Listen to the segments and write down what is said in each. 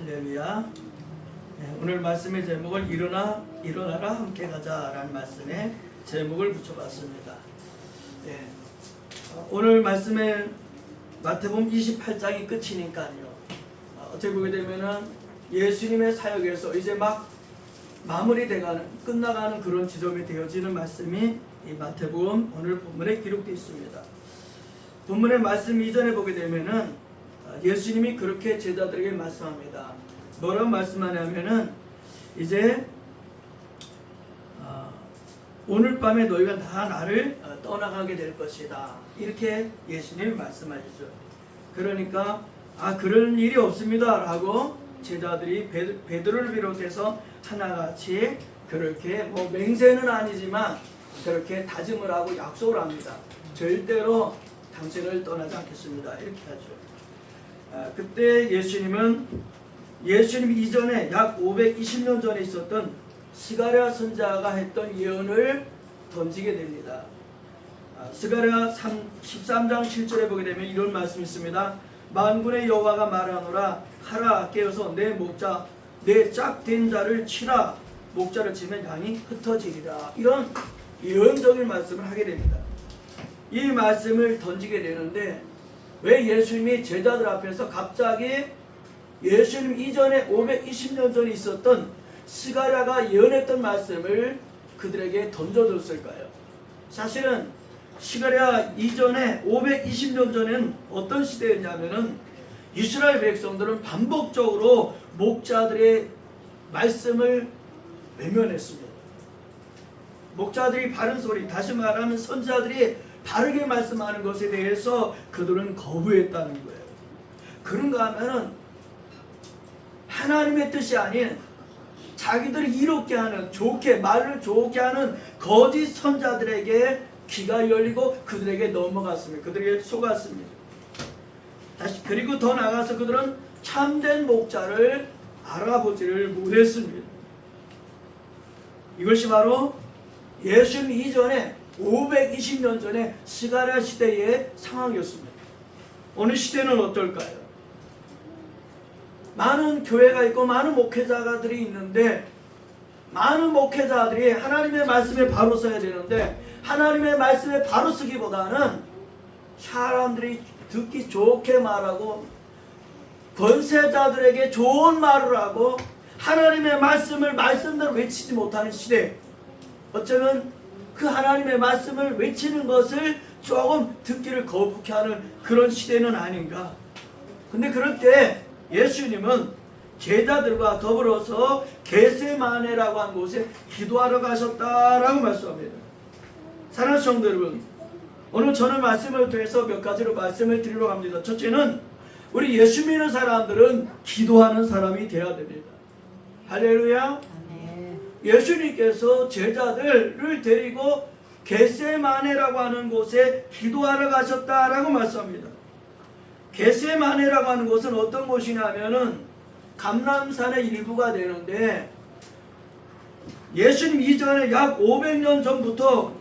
할렐루야. 네, 오늘 말씀의 제목을 일어나라 함께 가자라는 말씀에 제목을 붙여봤습니다. 네, 오늘 말씀의 마태복음 28장이 끝이니까요. 어떻게 보게 되면은 예수님의 사역에서 이제 막 끝나가는 그런 지점이 되어지는 말씀이 이 마태복음 오늘 본문에 기록되어 있습니다. 본문의 말씀 이전에 보게 되면은 예수님이 그렇게 제자들에게 말씀합니다. 뭐라고 말씀하냐면은 이제 오늘 밤에 너희가 다 나를 떠나가게 될 것이다. 이렇게 예수님이 말씀하시죠. 그러니까 그런 일이 없습니다 라고 제자들이 베드로를 비롯해서 하나같이 그렇게 맹세는 아니지만 그렇게 다짐을 하고 약속을 합니다. 절대로 당신을 떠나지 않겠습니다. 이렇게 하죠. 그때 예수님 이전에 약 520년 전에 있었던 스가랴 선지자가 했던 예언을 던지게 됩니다. 스가랴 13장 7절에 보게 되면 이런 말씀이 있습니다. 만군의 여호와가 말하노라 하라 깨어서 내 목자 내 짝된 자를 치라 목자를 치면 양이 흩어지리라. 이런 예언적인 말씀을 하게 됩니다. 이 말씀을 던지게 되는데 왜 예수님이 제자들 앞에서 갑자기 예수님 이전에 520년 전에 있었던 스가랴가 예언했던 말씀을 그들에게 던져줬을까요? 사실은 스가랴 이전에 520년 전에는 어떤 시대였냐면은 이스라엘 백성들은 반복적으로 목자들의 말씀을 외면했습니다. 목자들이 바른 소리, 다시 말하면 선지자들이 바르게 말씀하는 것에 대해서 그들은 거부했다는 거예요. 그런가 하면은 하나님의 뜻이 아닌 자기들이 이롭게 하는 말을 좋게 하는 거짓 선자들에게 귀가 열리고 그들에게 넘어갔습니다. 그들에게 속았습니다. 그리고 더 나아가서 그들은 참된 목자를 알아보지를 못했습니다. 이것이 바로 예수님 이전에 520년 전에 스가랴 시대의 상황이었습니다. 오늘 시대는 어떨까요? 많은 교회가 있고 많은 목회자들이 있는데 많은 목회자들이 하나님의 말씀에 바로 서야 되는데 하나님의 말씀에 바로 서기보다는 사람들이 듣기 좋게 말하고 권세자들에게 좋은 말을 하고 하나님의 말씀을 말씀대로 외치지 못하는 시대. 어쩌면 그 하나님의 말씀을 외치는 것을 조금 듣기를 거북해 하는 그런 시대는 아닌가. 근데 그럴 때 예수님은 제자들과 더불어서 겟세마네라고 한 곳에 기도하러 가셨다라고 말씀합니다. 사랑하는 성도 여러분, 오늘 저는 말씀을 통해서 몇 가지로 말씀을 드리려고 합니다. 첫째는 우리 예수 믿는 사람들은 기도하는 사람이 되어야 됩니다. 할렐루야. 예수님께서 제자들을 데리고 겟세마네라고 하는 곳에 기도하러 가셨다라고 말씀합니다. 겟세마네라고 하는 곳은 어떤 곳이냐면은 감람산의 일부가 되는데 예수님 이전에 약 500년 전부터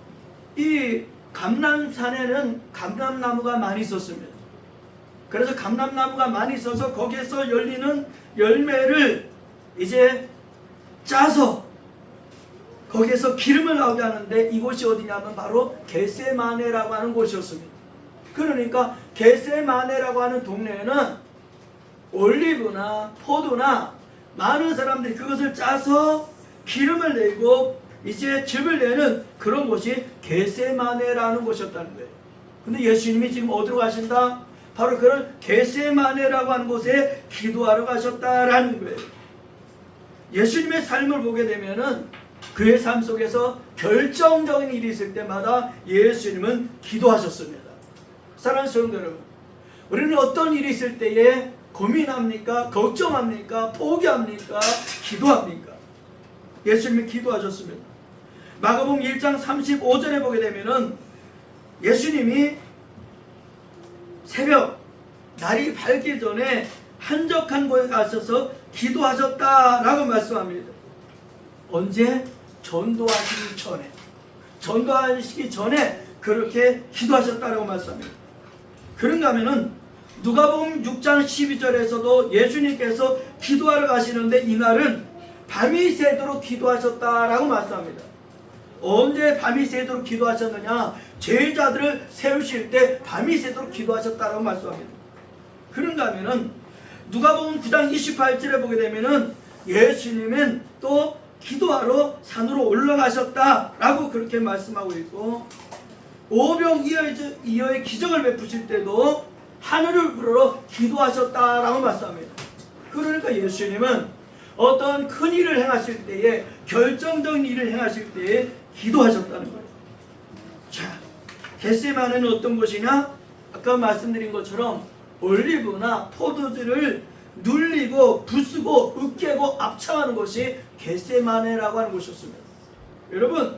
이 감람산에는 감람나무가 많이 있었습니다. 그래서 감람나무가 많이 있어서 거기에서 열리는 열매를 이제 짜서 거기에서 기름을 나오게 하는데 이곳이 어디냐면 바로 겟세마네라고 하는 곳이었습니다. 그러니까 겟세마네라고 하는 동네에는 올리브나 포도나 많은 사람들이 그것을 짜서 기름을 내고 이제 즙을 내는 그런 곳이 겟세마네라는 곳이었다는 거예요. 근데 예수님이 지금 어디로 가신다? 바로 그런 겟세마네라고 하는 곳에 기도하러 가셨다라는 거예요. 예수님의 삶을 보게 되면은 그의 삶 속에서 결정적인 일이 있을 때마다 예수님은 기도하셨습니다. 사랑하는 성도 여러분, 우리는 어떤 일이 있을 때에 고민합니까? 걱정합니까? 포기합니까? 기도합니까? 예수님이 기도하셨습니다. 마가복음 1장 35절에 보게 되면은 예수님이 새벽 날이 밝기 전에 한적한 곳에 가셔서 기도하셨다라고 말씀합니다. 언제? 전도하시기 전에 그렇게 기도하셨다라고 말씀합니다. 그런가 하면은 누가복음 6장 12절에서도 예수님께서 기도하러 가시는데 이날은 밤이 새도록 기도하셨다라고 말씀합니다. 언제 밤이 새도록 기도하셨느냐? 제자들을 세우실 때 밤이 새도록 기도하셨다라고 말씀합니다. 그런가 하면은 누가복음 9장 28절에 보게 되면은 예수님은 또 기도하러 산으로 올라가셨다라고 그렇게 말씀하고 있고, 오병이어의 기적을 베푸실 때도 하늘을 부르러 기도하셨다라고 말씀합니다. 그러니까 예수님은 어떤 큰 일을 행하실 때에, 결정적인 일을 행하실 때에 기도하셨다는 거예요. 자, 겟세마네는 어떤 곳이냐? 아까 말씀드린 것처럼 올리브나 포도주를 눌리고 부수고 으깨고 압착하는 것이 겟세마네라고 하는 곳이었습니다. 여러분,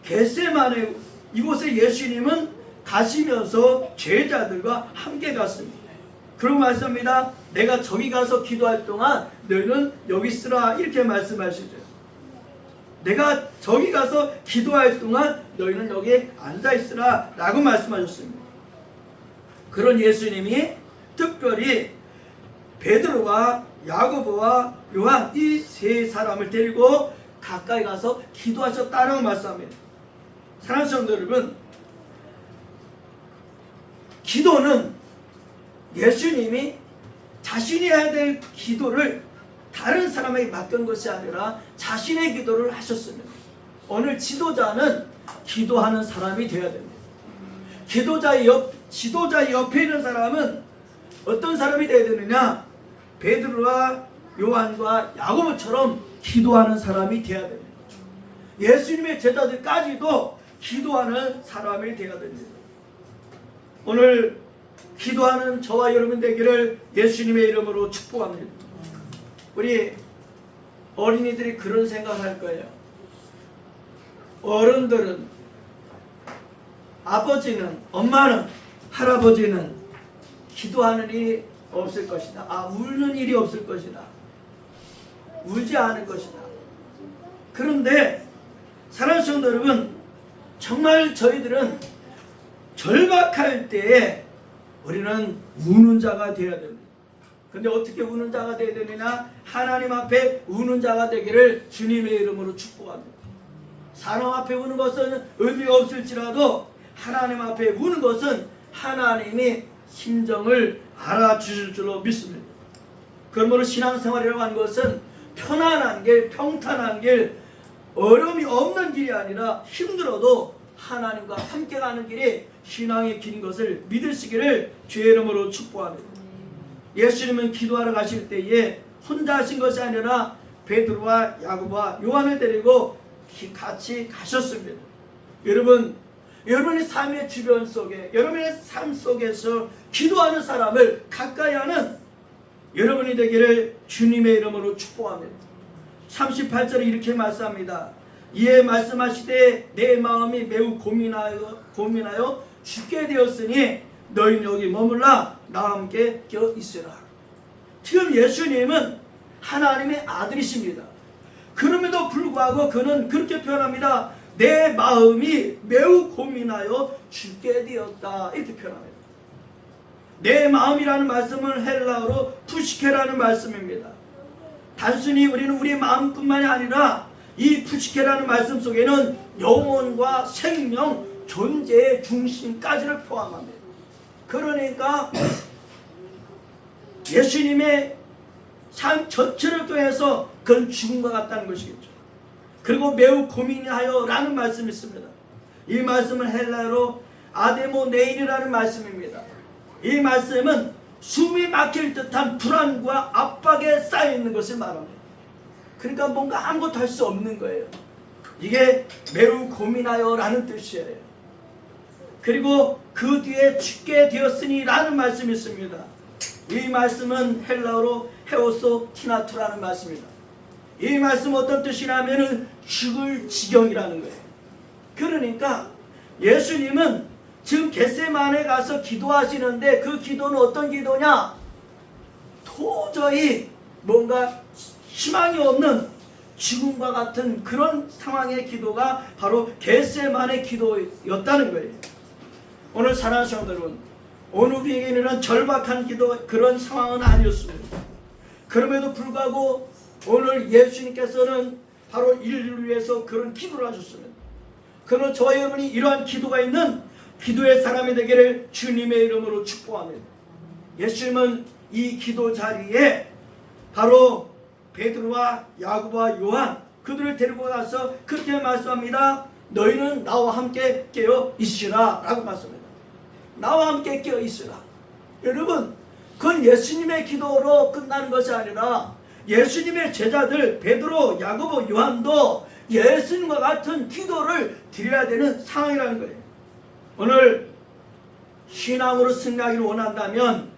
겟세마네 이곳에 예수님은 가시면서 제자들과 함께 갔습니다. 그리고 말씀합니다. 내가 저기 가서 기도할 동안 너희는 여기 있으라, 이렇게 말씀하시죠. 내가 저기 가서 기도할 동안 너희는 여기 앉아 있으라 라고 말씀하셨습니다. 그런 예수님이 특별히 베드로와 야고보와 요한 이 세 사람을 데리고 가까이 가서 기도하셨다라고 말씀합니다. 사랑하는 성도 여러분, 기도는 예수님이 자신이 해야 될 기도를 다른 사람에게 맡긴 것이 아니라 자신의 기도를 하셨습니다. 오늘 지도자는 기도하는 사람이 되어야 됩니다. 지도자 옆에 있는 사람은 어떤 사람이 되어야 되느냐? 베드로와 요한과 야고보처럼 기도하는 사람이 되어야 됩니다. 예수님의 제자들까지도 기도하는 사람이 되어야 됩니다. 오늘 기도하는 저와 여러분 되기를 예수님의 이름으로 축복합니다. 우리 어린이들이 그런 생각할 거예요. 어른들은, 아버지는, 엄마는, 할아버지는 기도하는 일이 없을 것이다. 울는 일이 없을 것이다. 울지 않을 것이다. 그런데 사랑하는 성도 여러분, 정말 저희들은 절박할 때에 우리는 우는 자가 되어야 됩니다. 근데 어떻게 우는 자가 되어야 되느냐? 하나님 앞에 우는 자가 되기를 주님의 이름으로 축복합니다. 사람 앞에 우는 것은 의미가 없을지라도 하나님 앞에 우는 것은 하나님이 심정을 알아주실 줄로 믿습니다. 그러므로 신앙생활이라고 하는 것은 편안한 길, 평탄한 길, 어려움이 없는 길이 아니라 힘들어도 하나님과 함께 가는 길이 신앙의 길인 것을 믿으시기를 주의 이름으로 축복합니다. 예수님은 기도하러 가실 때에 혼자 하신 것이 아니라 베드로와 야고보와 요한을 데리고 같이 가셨습니다. 여러분의 삶의 주변 속에, 여러분의 삶 속에서 기도하는 사람을 가까이 하는 여러분이 되기를 주님의 이름으로 축복합니다. 38절에 이렇게 말씀합니다. 이에 말씀하시되 내 마음이 매우 고민하여 죽게 되었으니 너희는 여기 머물라 나와 함께 껴 있으라. 지금 예수님은 하나님의 아들이십니다. 그럼에도 불구하고 그는 그렇게 표현합니다. 내 마음이 매우 고민하여 죽게 되었다, 이렇게 표현합니다. 내 마음이라는 말씀은 헬라어로 푸시케라는 말씀입니다. 단순히 우리는 우리 마음뿐만이 아니라 이 푸시케라는 말씀 속에는 영혼과 생명, 존재의 중심까지를 포함합니다. 그러니까 예수님의 삶 전체를 통해서 그건 죽음과 같다는 것이겠죠. 그리고 매우 고민하여 라는 말씀이 있습니다. 이 말씀은 헬라어로 아데모네인이라는 말씀입니다. 이 말씀은 숨이 막힐 듯한 불안과 압박에 쌓여있는 것을 말합니다. 그러니까 뭔가 아무것도 할 수 없는 거예요. 이게 매우 고민하여 라는 뜻이에요. 그리고 그 뒤에 죽게 되었으니 라는 말씀이 있습니다. 이 말씀은 헬라어로 헤오소 티나투라는 말씀입니다. 이 말씀 어떤 뜻이냐면은 죽을 지경이라는 거예요. 그러니까 예수님은 지금 겟세마네 가서 기도하시는데 그 기도는 어떤 기도냐? 도저히 뭔가 희망이 없는 죽음과 같은 그런 상황의 기도가 바로 겟세마네 기도였다는 거예요. 오늘 사랑하는 성도 여러분, 오늘 우리에게는 절박한 기도 그런 상황은 아니었습니다. 그럼에도 불구하고 오늘 예수님께서는 바로 인류를 위해서 그런 기도를 하셨습니다. 그러나 저와 여러분이 이러한 기도가 있는 기도의 사람이 되기를 주님의 이름으로 축복합니다. 예수님은 이 기도 자리에 바로 베드로와 야고보와 요한 그들을 데리고 가서 그렇게 말씀합니다. 너희는 나와 함께 깨어 있으라 라고 말씀합니다. 나와 함께 깨어 있으라. 여러분, 그건 예수님의 기도로 끝나는 것이 아니라 예수님의 제자들 베드로, 야고보, 요한도 예수님과 같은 기도를 드려야 되는 상황이라는 거예요. 오늘 신앙으로 승리하기를 원한다면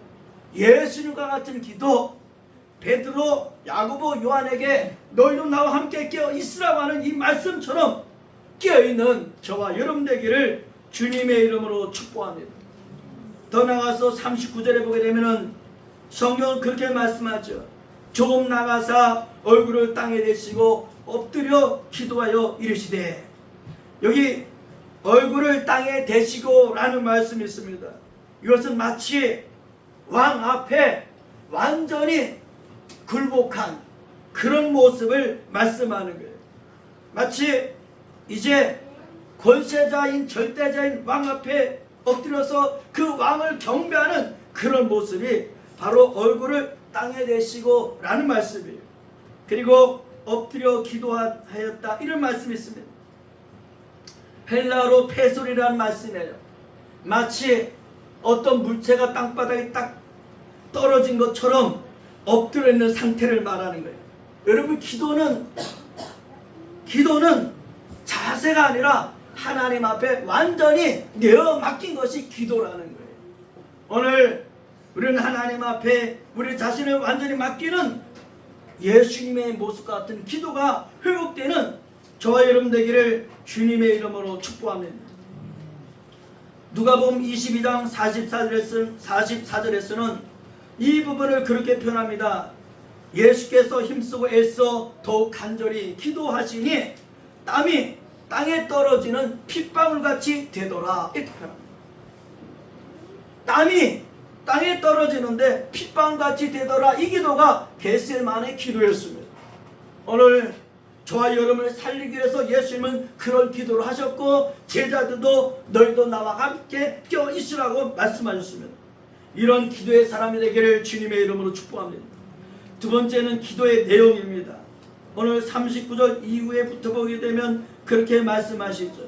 예수님과 같은 기도, 베드로, 야고보, 요한에게 너희도 나와 함께 깨어 있으라고 하는 이 말씀처럼 깨어있는 저와 여러분 되기를 주님의 이름으로 축복합니다. 더 나가서 39절에 보게 되면은 성경은 그렇게 말씀하죠. 조금 나가사 얼굴을 땅에 대시고 엎드려 기도하여 이르시되, 여기 얼굴을 땅에 대시고 라는 말씀이 있습니다. 이것은 마치 왕 앞에 완전히 굴복한 그런 모습을 말씀하는 거예요. 마치 이제 권세자인 절대자인 왕 앞에 엎드려서 그 왕을 경배하는 그런 모습이 바로 얼굴을 땅에 대시고 라는 말씀이에요. 그리고 엎드려 기도하였다 이런 말씀이 있습니다. 헬라어로 페솔이라는 말씀이에요. 마치 어떤 물체가 땅바닥에 딱 떨어진 것처럼 엎드려 있는 상태를 말하는 거예요. 여러분, 기도는 자세가 아니라 하나님 앞에 완전히 내어 맡긴 것이 기도라는 거예요. 오늘 우리는 하나님 앞에 우리 자신을 완전히 맡기는 예수님의 모습 같은 기도가 회복되는 저와 여러분 되기를 주님의 이름으로 축복합니다. 누가복음 22장 44절에서는 이 부분을 그렇게 표현합니다. 예수께서 힘쓰고 애써 더욱 간절히 기도하시니 땀이 땅에 떨어지는 핏방울같이 되더라. 이렇게 표현합니다. 땀이 땅에 떨어지는데 핏방울같이 되더라. 이 기도가 겟세마네 기도였습니다. 오늘 저와 여러분을 살리기 위해서 예수님은 그런 기도를 하셨고 제자들도 너희도 나와 함께 껴 있으라고 말씀하셨습니다. 이런 기도의 사람이 되기를 주님의 이름으로 축복합니다. 두 번째는 기도의 내용입니다. 오늘 39절 이후에 붙어보게 되면 그렇게 말씀하시죠.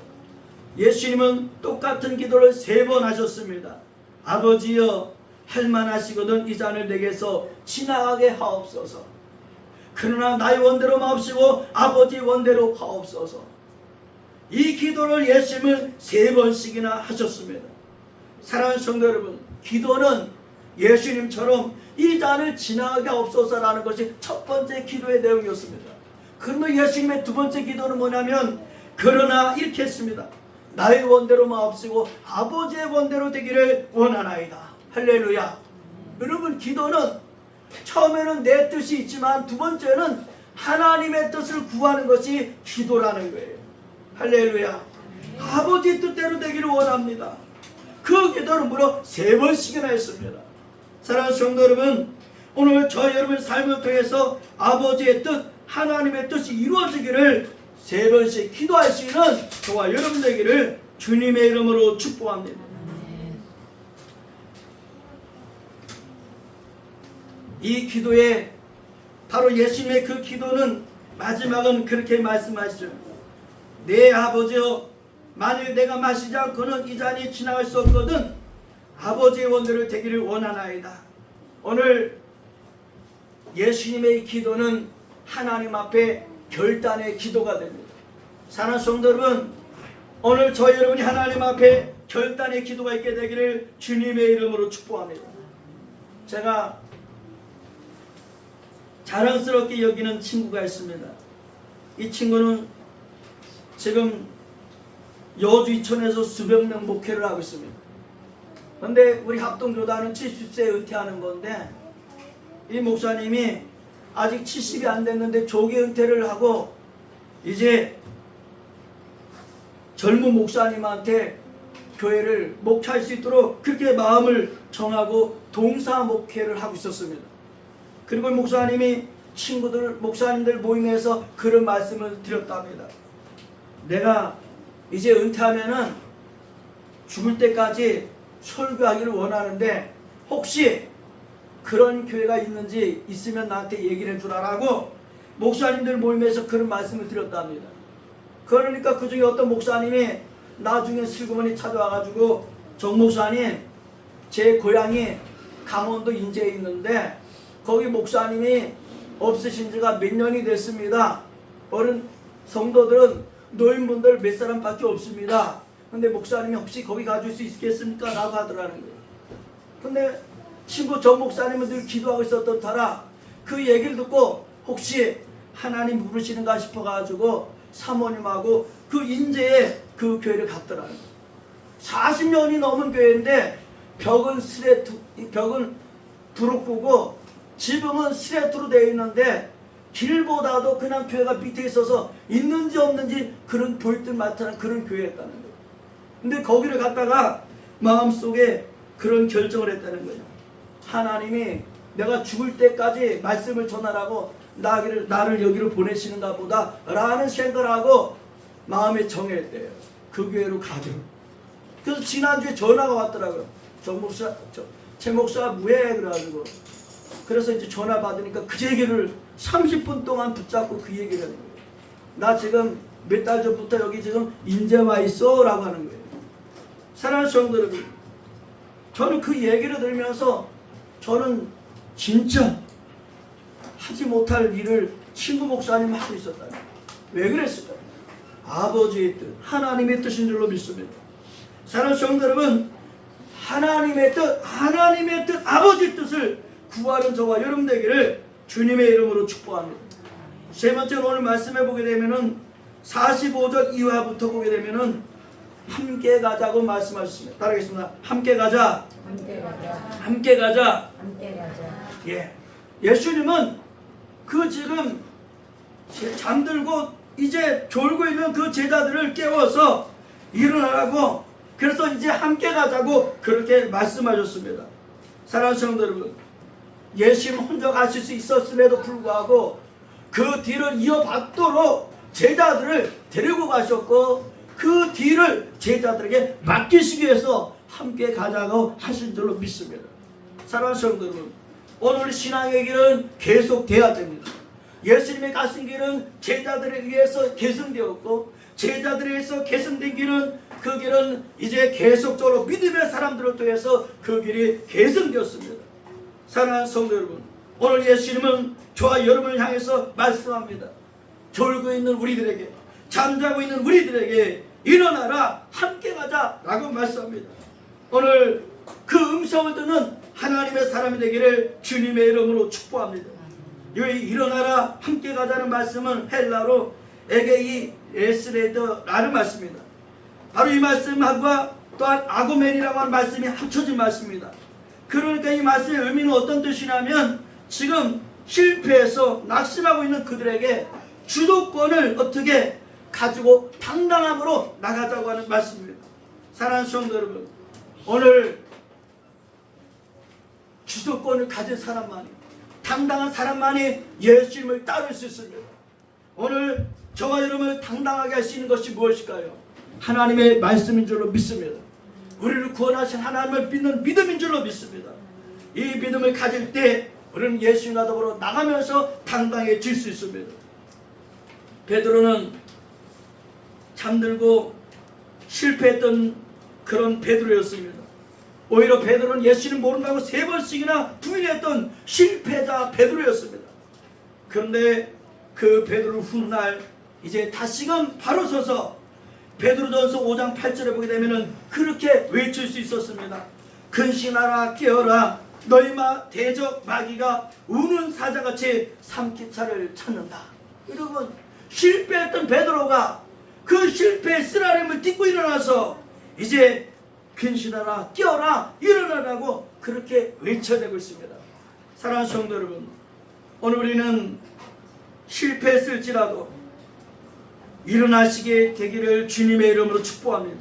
예수님은 똑같은 기도를 3번 하셨습니다. 아버지여, 할만하시거든 이 잔을 내게서 지나가게 하옵소서. 그러나 나의 원대로 마옵시고 아버지 원대로 하옵소서. 이 기도를 예수님은 3번씩이나 하셨습니다. 사랑하는 성도 여러분, 기도는 예수님처럼 이 잔을 지나가게 하옵소서라는 것이 첫 번째 기도의 내용이었습니다. 그러면 예수님의 두 번째 기도는 뭐냐면, 그러나 이렇게 했습니다. 나의 원대로 마옵시고 아버지의 원대로 되기를 원하나이다. 할렐루야. 여러분, 기도는 처음에는 내 뜻이 있지만 두 번째는 하나님의 뜻을 구하는 것이 기도라는 거예요. 할렐루야. 아버지 뜻대로 되기를 원합니다. 그 기도는 무려 3번씩이나 했습니다. 사랑하는 성도 여러분, 오늘 저 여러분의 삶을 통해서 아버지의 뜻, 하나님의 뜻이 이루어지기를 3번씩 기도할 수 있는 저와 여러분 되기를 주님의 이름으로 축복합니다. 이 기도에 바로 예수님의 그 기도는 마지막은 그렇게 말씀하시죠. 내 아버지여, 만일 내가 마시지 않고는 이 잔이 지나갈 수 없거든 아버지의 원대로 되기를 원하나이다. 오늘 예수님의 기도는 하나님 앞에 결단의 기도가 됩니다. 사랑하는 성도 여러분, 오늘 저희 여러분이 하나님 앞에 결단의 기도가 있게 되기를 주님의 이름으로 축복합니다. 제가 자랑스럽게 여기는 친구가 있습니다. 이 친구는 지금 여주 이천에서 수백 명 목회를 하고 있습니다. 그런데 우리 합동교단은 70세에 은퇴하는 건데, 이 목사님이 아직 70이 안 됐는데 조기 은퇴를 하고 이제 젊은 목사님한테 교회를 목회할 수 있도록 그렇게 마음을 정하고 동사 목회를 하고 있었습니다. 그리고 목사님이 목사님들 모임에서 그런 말씀을 드렸답니다. 내가 이제 은퇴하면은 죽을 때까지 설교하기를 원하는데 혹시 그런 교회가 있는지 있으면 나한테 얘기를 해주라라고 목사님들 모임에서 그런 말씀을 드렸답니다. 그러니까 그 중에 어떤 목사님이 나중에 슬그머니 찾아와가지고 정 목사님, 제 고향이 강원도 인제에 있는데 거기 목사님이 없으신 지가 몇 년이 됐습니다. 어른 성도들은 노인분들 몇 사람밖에 없습니다. 근데 목사님이 혹시 거기 가줄 수 있겠습니까? 라고 하더라는 거예요. 근데 친구 정 목사님은 늘 기도하고 있었던 터라 그 얘기를 듣고 혹시 하나님 부르시는가 싶어가지고 사모님하고 그 인제에 그 교회를 갔더라는 거예요. 40년이 넘은 교회인데 벽은 부룩부고 지붕은 스레트로 되어 있는데 길보다도 그냥 교회가 밑에 있어서 있는지 없는지 그런 보일 듯 말듯한 그런 교회였다는 거예요. 근데 거기를 갔다가 마음속에 그런 결정을 했다는 거예요. 하나님이 내가 죽을 때까지 말씀을 전하라고 나를 여기로 보내시는가 보다 라는 생각을 하고 마음에 정했대요. 그 교회로 가죠. 그래서 지난주에 전화가 왔더라고요. 제 목사 무해 그래가지고 그래서 이제 전화 받으니까 그 얘기를 30분 동안 붙잡고 그 얘기를 하는 거예요. 나 지금 몇 달 전부터 여기 지금 인제 와 있어 라고 하는 거예요. 사랑하는 성도 여러분, 저는 그 얘기를 들으면서 저는 진짜 하지 못할 일을 친구 목사님 하고 있었다. 왜 그랬을까요? 아버지의 뜻, 하나님의 뜻인 줄로 믿습니다. 사랑하는 성도 여러분, 하나님의 뜻, 아버지의 뜻을 구하는 저와 여러분 되기를 주님의 이름으로 축복합니다. 세 번째로 오늘 말씀해 보게 되면은 45절 이하부터 보게 되면은 함께 가자고 말씀하셨습니다. 따라하겠습니다. 함께 가자. 함께 가자. 함께 가자. 함께 가자. 예. 예수님은 그 지금 잠들고 이제 졸고 있는 그 제자들을 깨워서 일어나라고 그래서 이제 함께 가자고 그렇게 말씀하셨습니다. 사랑하는 성도 여러분, 예수님 혼자 가실 수 있었음에도 불구하고 그 뒤를 이어받도록 제자들을 데리고 가셨고 그 뒤를 제자들에게 맡기시기 위해서 함께 가자고 하신 줄로 믿습니다. 사랑하는 성도 여러분, 오늘 신앙의 길은 계속돼야 됩니다. 예수님이 가신 길은 제자들에 의해서 계승되었고 제자들에 의해서 계승된 길은 그 길은 이제 계속적으로 믿음의 사람들을 통해서 그 길이 계승되었습니다. 사랑하는 성도 여러분, 오늘 예수님은 저와 여러분을 향해서 말씀합니다. 졸고 있는 우리들에게, 잠자고 있는 우리들에게 일어나라, 함께 가자 라고 말씀합니다. 오늘 그 음성을 듣는 하나님의 사람이 되기를 주님의 이름으로 축복합니다. 이 일어나라, 함께 가자는 말씀은 헬라로 에게이 에스레드라는 말씀입니다. 바로 이 말씀과 또한 아고멘이라고 하는 말씀이 합쳐진 말씀입니다. 그러니까 이 말씀의 의미는 어떤 뜻이냐면 지금 실패해서 낙심하고 있는 그들에게 주도권을 어떻게 가지고 당당함으로 나가자고 하는 말씀입니다. 사랑하는 성도 여러분, 오늘 주도권을 가진 사람만이, 당당한 사람만이 예수님을 따를 수 있습니다. 오늘 저와 여러분을 당당하게 할 수 있는 것이 무엇일까요? 하나님의 말씀인 줄로 믿습니다. 우리를 구원하신 하나님을 믿는 믿음인 줄로 믿습니다. 이 믿음을 가질 때 우리는 예수님과 더불어 나가면서 당당해질 수 있습니다. 베드로는 잠들고 실패했던 그런 베드로였습니다. 오히려 베드로는 예수님 모른다고 3번씩이나 부인했던 실패자 베드로였습니다. 그런데 그 베드로 훗날 이제 다시금 바로 서서 베드로전서 5장 8절에 보게 되면은 그렇게 외칠 수 있었습니다. 근신하라, 깨어라, 너희 대적 마귀가 우는 사자같이 삼키차를 찾는다. 여러분, 실패했던 베드로가 그 실패의 쓰라림을 딛고 일어나서 이제 근신하라, 깨어라, 일어나라고 그렇게 외쳐내고 있습니다. 사랑하는 성도 여러분, 오늘 우리는 실패했을지라도 일어나시게 되기를 주님의 이름으로 축복합니다.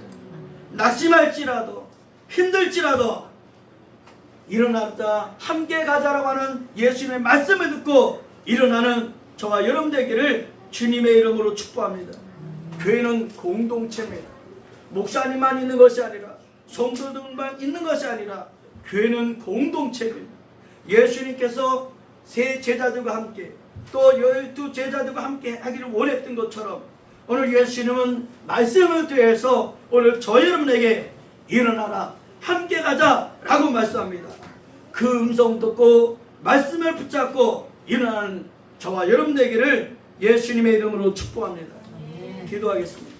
낙심할지라도 힘들지라도 일어났다 함께 가자라고 하는 예수님의 말씀을 듣고 일어나는 저와 여러분 되기를 주님의 이름으로 축복합니다. 교회는 공동체입니다. 목사님만 있는 것이 아니라 성도들만 있는 것이 아니라 교회는 공동체입니다. 예수님께서 세 제자들과 함께 또 12 제자들과 함께 하기를 원했던 것처럼 오늘 예수님은 말씀을 통해서 오늘 저 여러분에게 일어나라 함께 가자라고 말씀합니다. 그 음성 듣고 말씀을 붙잡고 일어나는 저와 여러분 되기를 예수님의 이름으로 축복합니다. 기도하겠습니다.